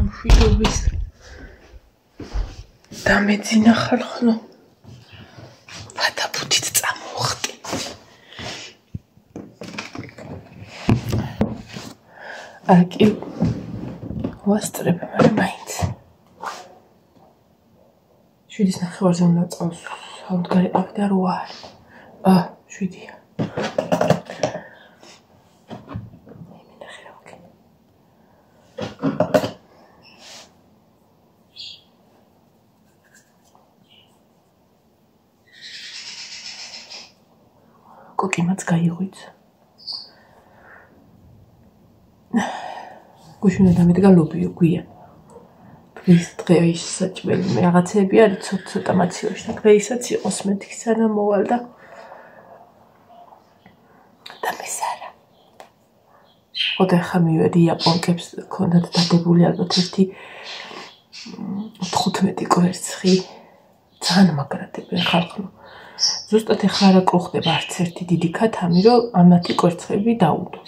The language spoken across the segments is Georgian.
მშვიდობის დამეძინა ხალხო ფათაფუთით წამოვხტი აკი ვასწრებ მაგრამ მაინც 7:09-ზე უნდა წავს საუდგარი ყავდი და 8 7-ია კოკიმაც გაიღვიძა. გუშინდა დამედგა ლობიო გვიან. დღეის საჭმელი მე რაღაცები არის ცოტა მაცივაში და დღეისაც იყოს მეთქი სანამ მოვალ და მესარა. ხოდა ხა მივედი იაპონკებს ქონდათ დადებული ალბათ ერთი 15 კვერცხი ძალიან მაგრატები ხალხო. ზუსტად ეხლა არ აკრუხდება არც ერთი დიდი ქათამი, რომ ამათი კვერცხები დაუდო.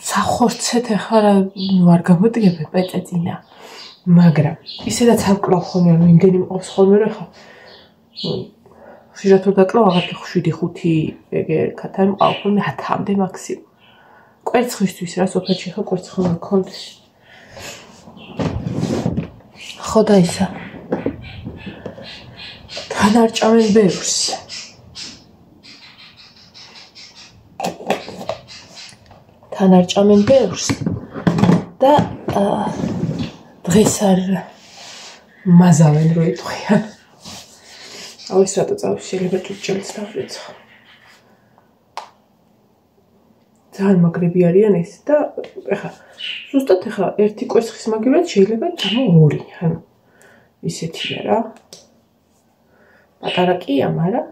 სახორცეთ ეხლა არ გამოდიებებ პეწეწინა, მაგრამ ისედაც არ კლავ ხოლმე, ანუ იმდენი მყავს ხოლმე, რომ ეხლა ხშირად დაკლავ აღარ 7-5 ეგ ქათამი მყავს ხოლმე 10-მდე მაქსიმუმ. კვერცხისთვის რა სოფელში ხა კვერცხი უნდა გქონდეს. ხოდა ისა თან არ ჭამენ ბევრს. თან არ ჭამენ ბევრს და დღეს არ მაზავენ რო იტყვიან. აუ ის რატო წავს შეიძლება ჭურჭელს დავეცხო. ძალიან მაგრები არიან ეს და ეხა ზუსტად ეხა ერთი კვერცხის მაგივრად შეიძლება ჭამო 2, ანუ ისეთია რა. პატარა კია, მაგრამ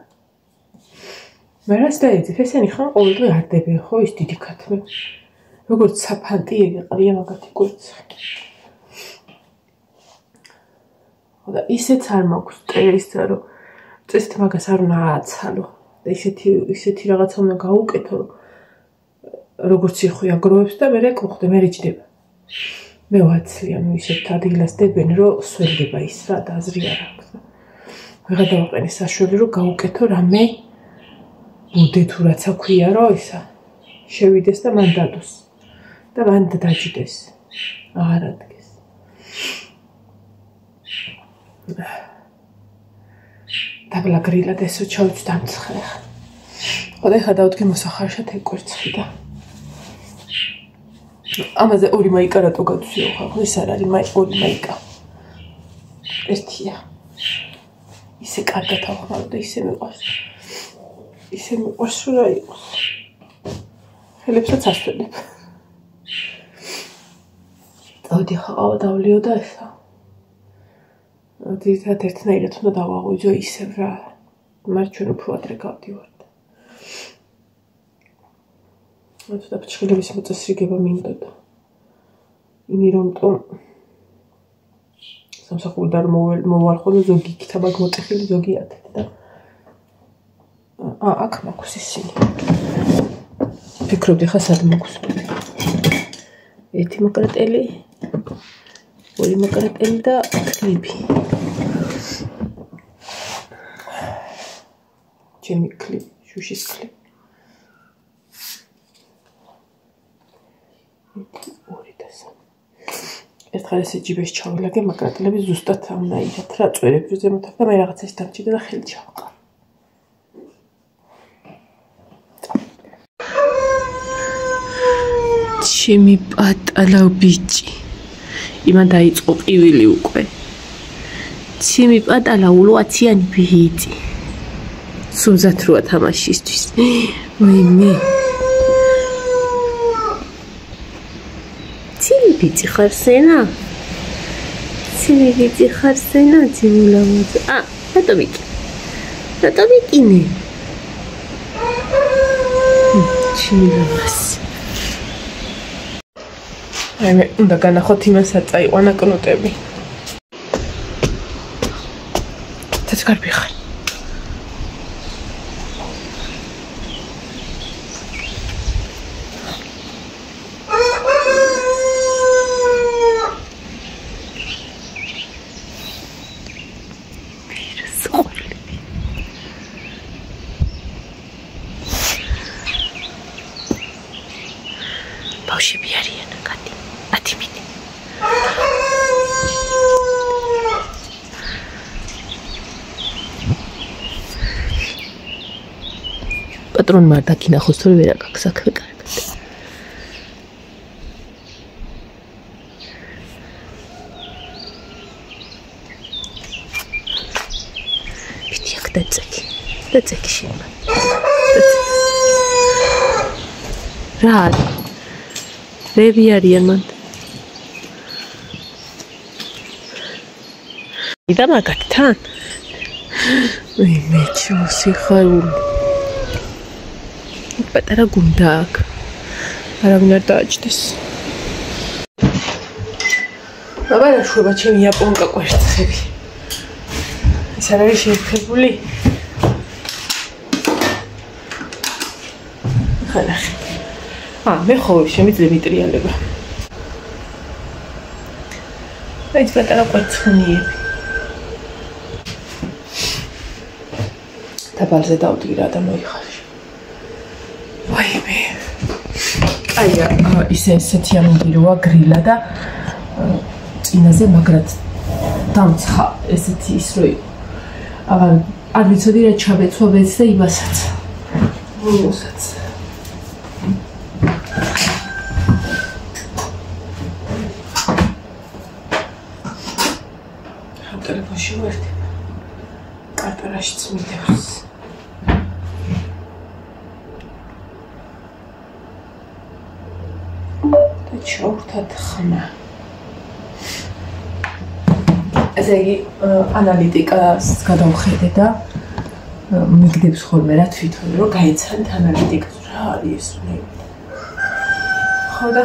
მერას დაეძებ, ესენი ხან ყოველდღე არ დებენ ხო ის დიდი ქათმი. როგორც საფანტი ეყრია მაგათი კვერცხი. ხოდა ისეც არ მაქვს წერისა, რომ წესით მაგას არ უნდა ააცალო და ისეთი რაღაცა უნდა გაუკეთო, როგორც იხო აგროვებს და მერე კრუხდება, მერე ჯდება. მე ვაცლი, ანუ ისეთ ადგილას დებენ, რომ სველდება ის რა და აზრი არ აქვს. ვეღარ დავაყენე საშველი რომ გაუკეთო რამე ბუდე თუ რაცა ქვია რომ ისა შევიდეს და მან დადოს და მან დაჯდეს აღარ ადგეს დაბლა გრილად ესო ჩავჭ დამცხრე ხოდა ხა დავდგე მოსახარშად ეკორცხი და ამაზე 2 მაიკა რატო გადვსიო ხა ეს არ არის 2 მაიკა ერთია ისე კარგად ავხმარო და ისე მიყვარს. ისე მიყვარს რომ რა იყოს. ხელებსაც ასწრებ. დავდი ხავა დავლიო და ესა. დიახ, ერთნაირად უნდა დავაღვიძო ისევ რა. მაგრამ ჩვენ უფრო ადრე გავდივართ. და ფჩხილების მოწესრიგება მინდოდა. იმიტომ სამსახურიდან მოვალ ხოლმე ზოგი იქნება მოტეხილი ზოგი ათეთ და აქ მაქვს ისინი. ფიქრობდი ხა სად მაქვს. ერთი მოკრატელი, 2 მოკრატელი და კლიპი. ჩემი კლიპი, შუშის კლიპი. ერთხელ ესე ჯიბეს ჩავილაგე მაკრატელები ზუსტად ამნაირად რა წვერები ზემოთახ და მე რაღაცას დამჭირდა და ხელი ჩავყავ. ჩემი პატარა ბიჭი. იმან დაიწყო ყივილი უკვე. ჩემი პატარა ულვაციანი ბიჭი. სულზათ როა თამაშისთვის. ვინმე ბიჭი ხარ სენა? ცივი ბიჭი ხარ სენა? ძიმულამოძე. რატო ვიკი? რატო ვიკინე? ჩიმილამას. აი მე უნდა განახოთ იმასაც წაიყვანა კნუტები. ცეცხარბი ხარ. ბავშვები არიან, გადი. ათიმინი. პატრონმა არ დაკინახოს, თორე ვერ აქვს საქმე კარგად. პიტი აქ დაწეკი შემა. რა რები არიან მან. იდა მაგათთან? მე სიხარული. პატარა გუნდა აქ. არავინ არ დააჭდეს. აბა შვება ჩემი იაპონკა კვერცხები. ეს არ არის შეფებული? ხალხი. მე ხოლმე შემიძლია მიტრიალება. აი ეს პატარა კვერცხნიები. დაბალზე დავდგი რა და მოიხარში. ვაიმე. ისეთი ამინდიროა გრილა და წინაზე მაგრად დამცხა ესეთი ის რო არ ვიცოდი რა ჩაბეცვა ვეც და იბასაც. მოსაც. ტელეფონში ვერდი. კარპერაშიც მიდევს. ჩაურთად ხმა. ესე იგი ანალიტიკას გადავხედე და მიგდებს ხოლმე რა თვითონ რომ გაიცანთ ანალიტიკას რა არის ეს მე. ხო და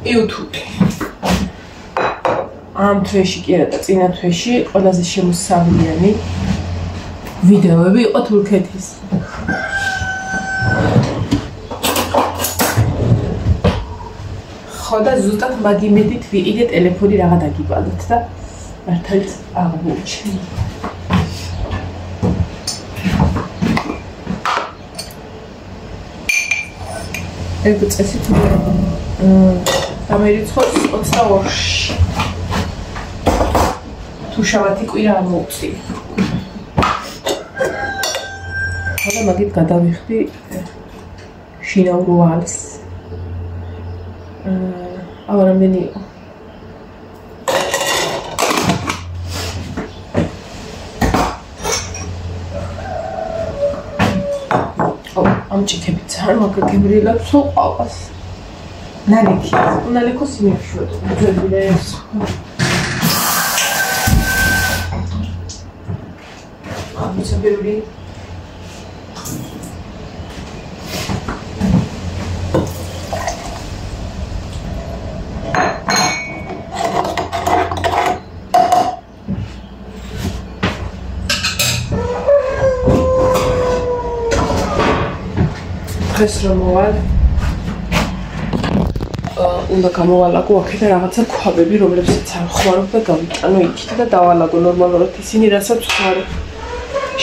YouTube. ამ თვეში კი არა და წინა თვეში ყველაზე შემოსავლიანი ვიდეოები იყო თურქეთის. ხო და ზუსტად მაგ იმედით ვიყიდე ტელეფონი რაღა დაგიბალოთ და მართალიც აღმოჩნდა. ეგ წესით ამერიცხოვს 22-ში. თუ შაბათი კვირა ამოუწია. და მაგით გადავიხდი შინაურ ვალს. რამდენი იყო? ამ ჭიქებით ძალიან მაგაგემრიელებს უყავს. ნალექოს იმეშვოთ. ძებილებს. ამისაბები დღეს რომ მოვალ უნდა გამოვალაგო აქეთა რაღაცა ქვაბები რომლებსაც არ ხმარობ და გავიტანო იქით და დავალაგო ნორმალურად ისინი რასაც ხმარობ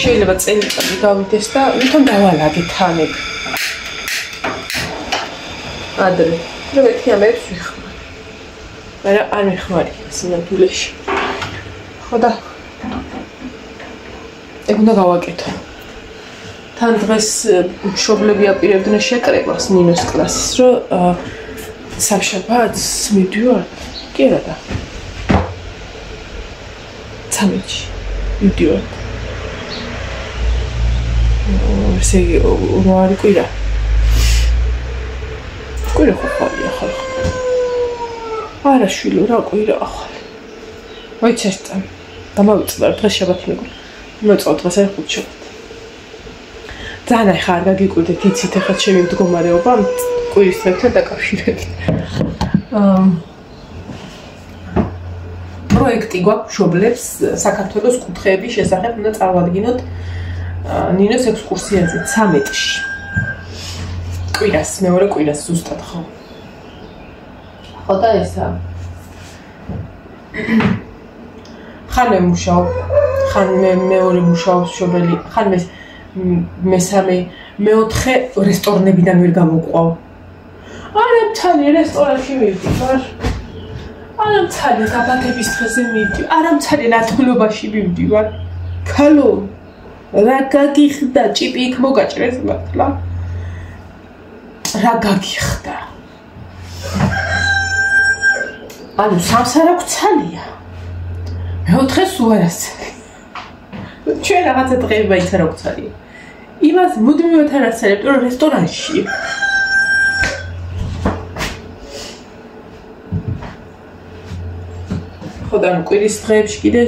შეიძლება წელიწადი გავიდეს და ვითომ დავალაგე თანებ ადრე რომ ეთი ამებს ვიხმარ მაგრამ არ მიხმარი სინამდვილეში ხო და ეგ უნდა გავაკეთო თან დღეს მშობლები აპირებდნენ შეკრებას ნინოს კლასის რომ სამშაბათს მივდივარ კი არა და ცამეჩი მივდივარ ესე იგი რა არის კვირა ხო ხალხო არა შვილო რა კვირა ახალი მოიცერტა გამავიწყდა დღეს შაბათი მეგონა მოწყავ დღეს არის ხუთშაბათი ძალიან ხარ გაგიკვირდეთ იცით ახლა ჩემი მდგომარეობა კვირის დღესთან დაკავშირებით პროექტი გვაქვს მშობლებს საქართველოს კუთხეების შესახებ უნდა წარვადგინოთ ნინოს ექსკურსიაზე 13-ში კვირას მეორე კვირას ზუსტად ხო და ესა ხან მე მუშაობ ხან მე მეორე მუშაობს მშობელი ხან მე მესამე, მეოთხე რესტორნებიდან ვერ გამოვყავ. არა მცალი რესტორანში მივდივარ. არა მცალი დაბადების დღეზე მივდივარ. არა მცალი ნათლობაში მივდივარ. ქალო, რა გაგიხდა ჭიპი იქ მოგაჭრეს მართლა? რა გაგიხდა? ანუ სამსარა გვცალია. მეოთხე სულ არასცალი. ჩვენ რაღაცა დღეება იცი რა გვცალია. იმას მუდმივად არ ასწრებთ რომ რესტორანში. ხოდა კვირის დღეებში კიდე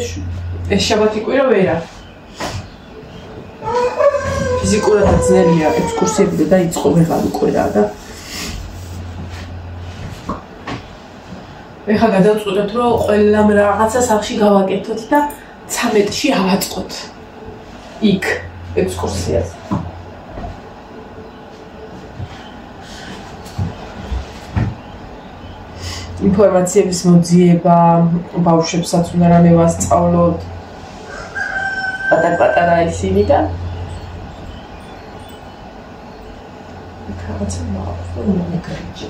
ეს შაბათი კვირა ვერა. ფიზიკურად ძნელია ექსკურსიები და დაიწყო ვეღარ კვირა და ეხლა გადავწყვეტოთ რომ ყველამ რაღაცა სახში გავაკეთოთ და 13-ში ავაწყოთ იქ ექსკურსიას. ინფორმაციების მოძიება, ბავშვებსაც უნდა რამე ვასწავლოთ. პატარ-პატარა ისინი და რაღაცა მოაქვს, მეკრიჭი.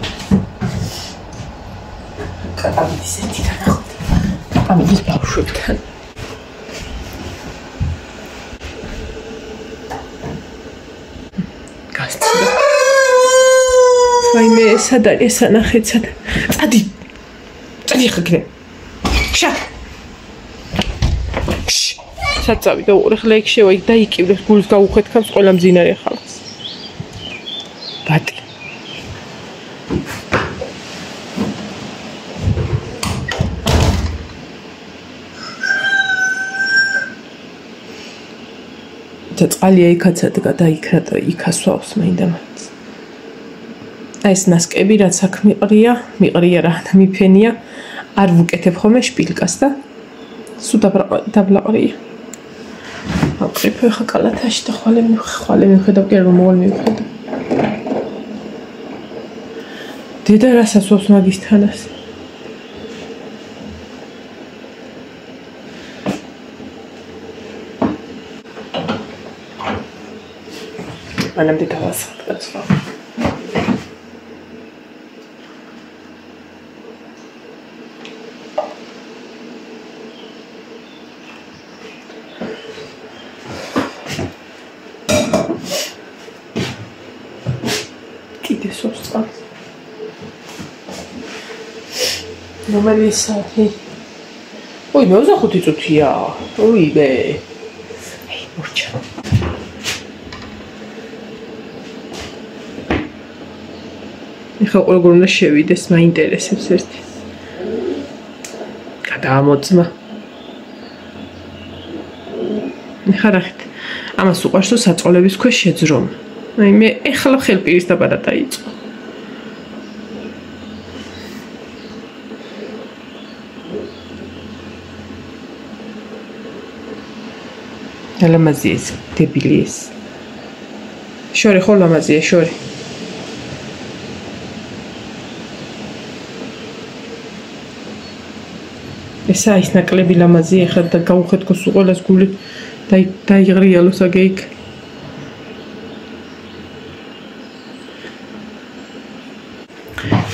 კატაბიდის ერთი განახდი. კატაბიდის ბავშვებთან. გასცდა. ვაიმე, სად არის ეს ანახეთ სად? წადი. წადი ხგრე. შა. სად წავიდა უყურე ხლა იქ შევა იქ დაიკივლეს გულს გაუხეთქავს ყველა მძინარე ხალხს. ბატი. და წყალია იქაცა და იქრა და იქასვავს მაინდა მაინც. აი ეს ნასკები რაც აქ მიყრია რა და მიფენია არ ვუკეთებ ხოლმე შპილკას და სულ დაბლაყრია. აკრიფე ხა კალათაში და ხვალე მივხედავ კი რომ მოვალ მივხედავ. დედა რასაც ვობს მაგის თანას. მანამდე გავასხდაცვა. კიდე სოსტას. რომელი საათი? ოი, 25 წუთია. ოიმე. აი, მორჩა. ეხლა როგორ უნდა შევიდეს, მაინტერესებს ერთი. გადაამოწმა. ეხლა რახეთ? ამას უყვარს რომ საწყლების ქვეშ შეძრომ. აი მე ეხლა ხელპირის დაბადა დაიწყო. ლამაზია ეს, დებილი ეს. შორი ხო ლამაზია, შორი. ესა ის ნაკლები ლამაზია, ეხლა და გაუხეთქოს ყველას გული დაიღრიალოს აგე იქ.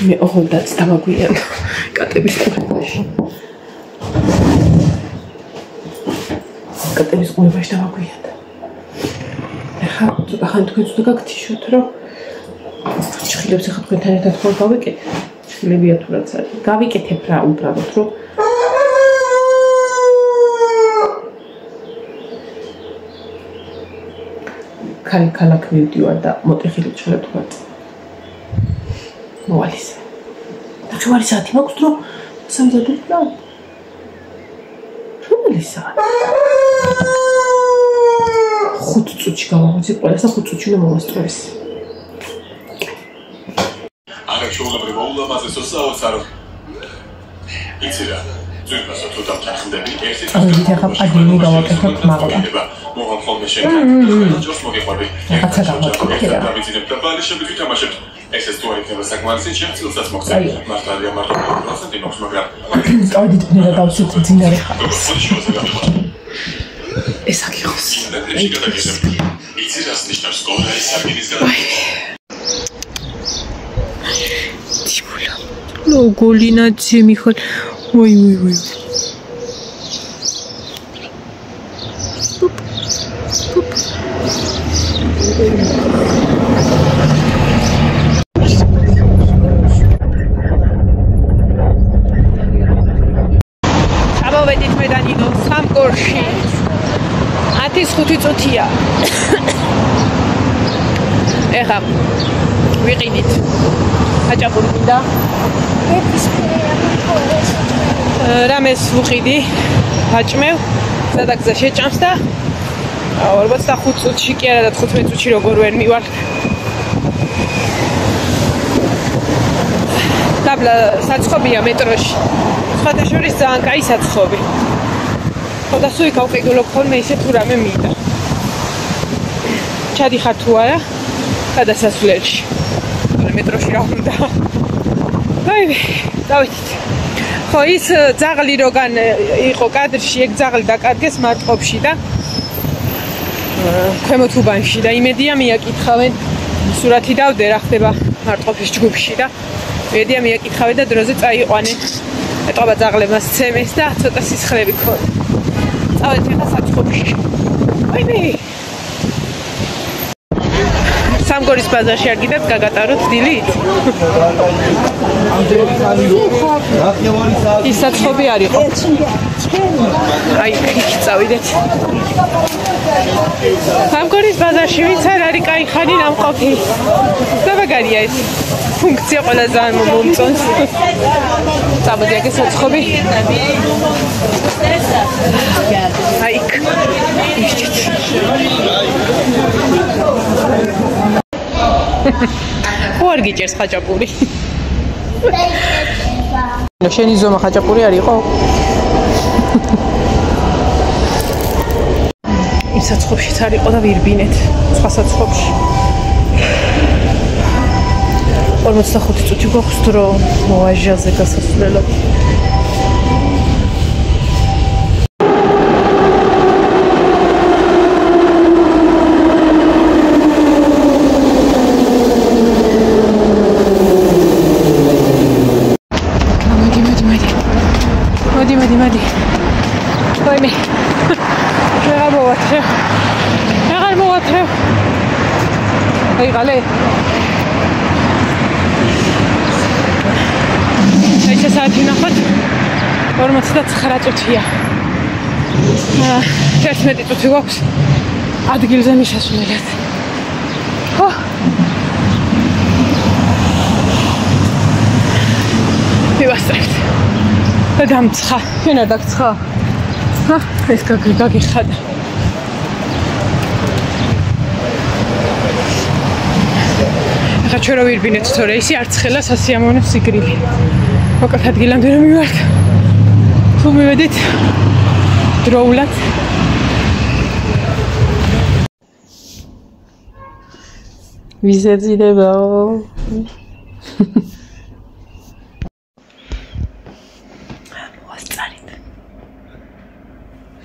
მე ოღონდაც დამაგვიან კატების ყურებაში. კატების ყურებაში დამაგვიან. ეხლა ცოტა ხანი თქვენ ცოტა გაგთიშოთ, რომ ჭხილებს ეხლა თქვენთან ერთად ხო გავიკეთე. ჭხილებია თუ რაც არის. გავიკეთებ რა უბრალოდ, რომ ქალაქ მივდივარ და მოტეხილი ჭხილებ თქვა. მოვალის. ნახევარი საათი მაქვს დრო სამზადოთ და რომელი საათი? 5 წუთში გავაღწევ ყველას და 5 წუთში უნდა მომასწროს. არა ჩვეულებრივ ულამაზესო საოცარო. იცი რა, ძვირფასო თუ დამთანხმდები, ერთი წუთი ახლა პაგინი გავაკეთოთ მაღლა. მოგან ხოლმე შეგა. ჯოს მოგიყვები. რაღაცა გავაკეთე რა. დავიძინებ და ბალიშები ვითამაშებთ. ეს ეს თუ არ იქნება საკმარისი შემცილსაც მოგწევ. მართალია მარტო 1% მაქვს, მაგრამ წავედით მე დავსვით ძინარე ხალხს. ეს აქ იყოს. იცი რას ნიშნავს გორაის სარგინის გადახდა? ტიმულა. ნო გოლინაცი მიხალ. ой. Ამოვედით მე და ნინო სამკორში. 10-5 წუთია. ეხა ვიყიდით. ხაჭაპური მინდა. რამეს ვუყიდი. ვაჭმევ. სადაგზა შეჭამს და 45 წუთში კი არა და 15 წუთში როგორ ვერ მივარ. დაბლა საცხობია მეტროში. სხვათა შორის ძალიან კაი საცხობი. ხოდა სულ გავყიდულობ ხოლმე ისე თუ რამე მინდა. ჩადიხარ თუ არა გადასასვლელში. მეტროში რა უნდა. აი, დავით. ხო ის ძაღლი როგან იყო კადრში, ეგ ძაღლი დაკარგეს მარტყოფში და ქვემოთ უბანში და იმედია მიაკითხავენ სურათი დავდე რა ხდება მარტყოფის ჯგუფში და იმედია მიაკითხავენ და დროზე წაიყვანენ. ეტყობა ძაღლებმა სცემეს და ცოტა სისხლები ქონდა. წავედით ახლა საცხობში. აი მე სამგორის ბაზარში არ გიდათ გაგატაროთ დილით? ის საცხობი არ იყო. აი იქ წავიდეთ. სამგორის ბაზარში ვინც არ არის კაი ხანი ნამყოფი. გამაგარია ეს ფუნქცია ყველაზე არ მომწონს. წამოდი აქ საცხობი. აი იქ. ხوار გიჭერს ხაჭაპური. შენი ზომა ხაჭაპური არ იყო? იმ საცხობშიც არ იყო და ვირბინეთ. სხვა საცხობში. 45 წუთი გვაქვს დრო მოაჟაზე გასასვლელად. მოდი. ვაიმე. აღარ მოვათრევ. აიღალე. ეს საათი ნახოთ 49 წუთია. 11 წუთი გვაქვს ადგილზე მისასვლელად. ხო. მივასწრებთ. და დამცხა. შენ არ დაგცხა? ჰა, ეს გაგიხადა. ახლა ჩვენ რო ვირბინეთ თორე ისი არ ცხელა სასიამოვნო სიგრილი. მოკლედ ადგილამდე რომ მივართ. თუ მივედით დროულად. ვიზეძიდებაო.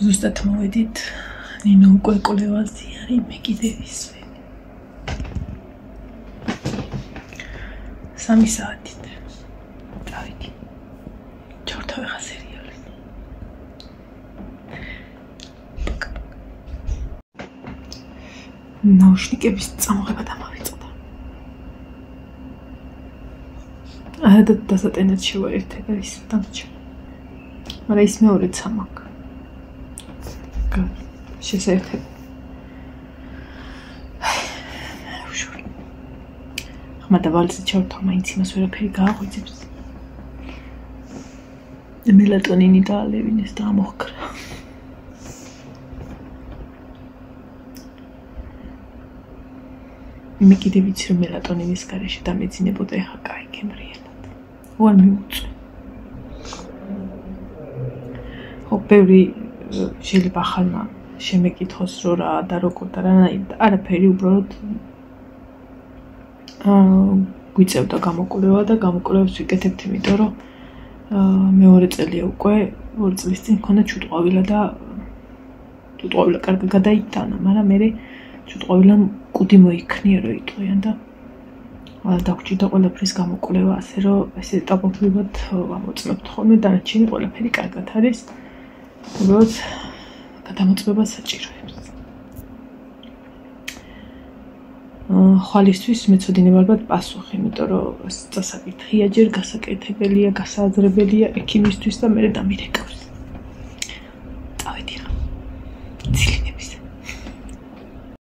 ზუსტად მოვედით. ნინო უკვე კვლევაზე არის, მე კიდე ვისვენ. 3 საათით. დავიდი. ჩორთავ ახლა სერიალს. ნაუშნიკების წამოღება დამავიწყდა. და დასატენად შევაერთე და ის დამჭა. მაგრამ ის მეორე ცამაკ. შესაერთებ. ხმადა ვალზე ჩავთავ მაინც იმას ვერაფერი გააღვიძებს. მელატონინი დაალევინეს და ამოხკრა. მე კიდე ვიცი რომ მელატონინის გარეშე დამეძინებოდა ეხა კაი გემრიელად. ვარ მიუწვე. ხო ბევრი შეიძლება ახალმა შემეკითხოს რომ რა და როგორ და რანაირად არაფერი უბრალოდ გვიწევდა გამოკვლევა და გამოკვლევებს ვიკეთებთ იმიტომ რომ მეორე წელია უკვე 2 წლის წინ მქონდა ჩუტყვავილა და ჩუტყვავილა კარგად გადაიტანა მაგრამ მე ცოტა ყოველამ კუდი მოიქნია რომ იტყვიან და დაგჭირდა ყველაფრის გამოკვლევა ასე რომ ეს ეტაპობრივად ამოწმებთ ხოლმე დანარჩენი ყველაფერი კარგად არის უბრალოდ გადამოწმება საჭიროებს ხვალისთვის მეცოდინებ ალბათ პასუხი იმიტომ რომ წასაკითხია ჯერ გასაკეთებელია გასააზრებელია ექიმისთვის და მე დამირეკავს